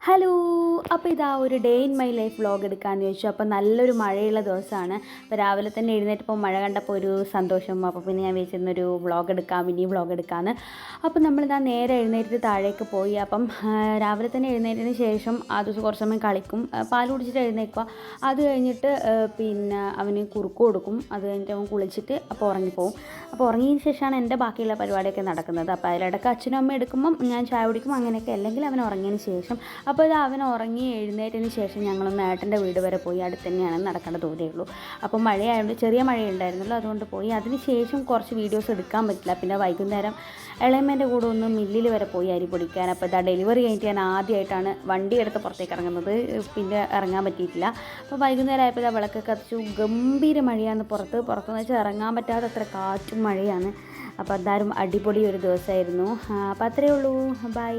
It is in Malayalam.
ഹലോ. അപ്പോൾ ഇതാ ഒരു day in my life vlog എടുക്കാമെന്ന് ചോദിച്ചു. അപ്പോൾ നല്ലൊരു മഴയുള്ള ദിവസമാണ്. അപ്പോൾ രാവിലെ തന്നെ എഴുന്നേറ്റപ്പോൾ മഴ കണ്ടപ്പോൾ ഒരു സന്തോഷം. അപ്പോൾ പിന്നെ ഞാൻ വിചാരിച്ചിരുന്നൊരു വ്ളോഗ് എടുക്കാം, മിനി വ്ളോഗ് എടുക്കാമെന്ന്. അപ്പോൾ നമ്മളിതാ നേരെ എഴുന്നേറ്റ് താഴേക്ക് പോയി. അപ്പം രാവിലെ തന്നെ എഴുന്നേറ്റതിന് ശേഷം ആ ദിവസം കുറച്ച് സമയം കളിക്കും, പാൽ കുടിച്ചിട്ട് എഴുന്നേൽക്കുക. അത് കഴിഞ്ഞിട്ട് പിന്നെ അവന് കുറുക്ക് കൊടുക്കും. അത് കഴിഞ്ഞിട്ട് അവൻ കുളിച്ചിട്ട് അപ്പോൾ ഉറങ്ങിപ്പോവും. അപ്പോൾ ഉറങ്ങിയതിന് ശേഷമാണ് എൻ്റെ ബാക്കിയുള്ള പരിപാടിയൊക്കെ നടക്കുന്നത്. അപ്പോൾ അതിലിടയ്ക്ക് അച്ഛനും അമ്മയും എടുക്കുമ്പം ഞാൻ ചായ കുടിക്കും, അങ്ങനെയൊക്കെ. അല്ലെങ്കിൽ അവൻ ഉറങ്ങിയതിന് ശേഷം. അപ്പോൾ ഇത് അവൻ ഉറങ്ങി എഴുന്നേറ്റതിന് ശേഷം ഞങ്ങളൊന്ന് ഏട്ടൻ്റെ വീട് വരെ പോയി. അടുത്ത് തന്നെയാണ്, നടക്കേണ്ട ദൂരേ ഉള്ളൂ. അപ്പോൾ മഴയായതുകൊണ്ട്, ചെറിയ മഴയുണ്ടായിരുന്നല്ലോ, അതുകൊണ്ട് പോയി. അതിന് ശേഷം കുറച്ച് വീഡിയോസ് എടുക്കാൻ പറ്റില്ല. പിന്നെ വൈകുന്നേരം ഇളയമ്മേൻ്റെ കൂടെ ഒന്ന് മില്ലിൽ വരെ പോയി അരി പൊടിക്കാൻ. അപ്പോൾ ഇതാ ഡെലിവറി കഴിഞ്ഞിട്ട് ഞാൻ ആദ്യമായിട്ടാണ് വണ്ടി എടുത്ത് പുറത്തേക്ക് ഇറങ്ങുന്നത്. പിന്നെ ഇറങ്ങാൻ പറ്റിയിട്ടില്ല. അപ്പോൾ വൈകുന്നേരം ആയപ്പോൾ ഇതാ വിളക്കൊക്കെ കത്തിച്ചു. ഗംഭീര മഴയാണ് പുറത്തുനിന്ന് വെച്ചാൽ ഇറങ്ങാൻ പറ്റാത്ത അത്ര കാറ്റും മഴയാണ്. അപ്പോൾ എന്തായാലും അടിപൊളി ഒരു ദിവസമായിരുന്നു. അപ്പോൾ അത്രയേ ഉള്ളൂ. ബൈ.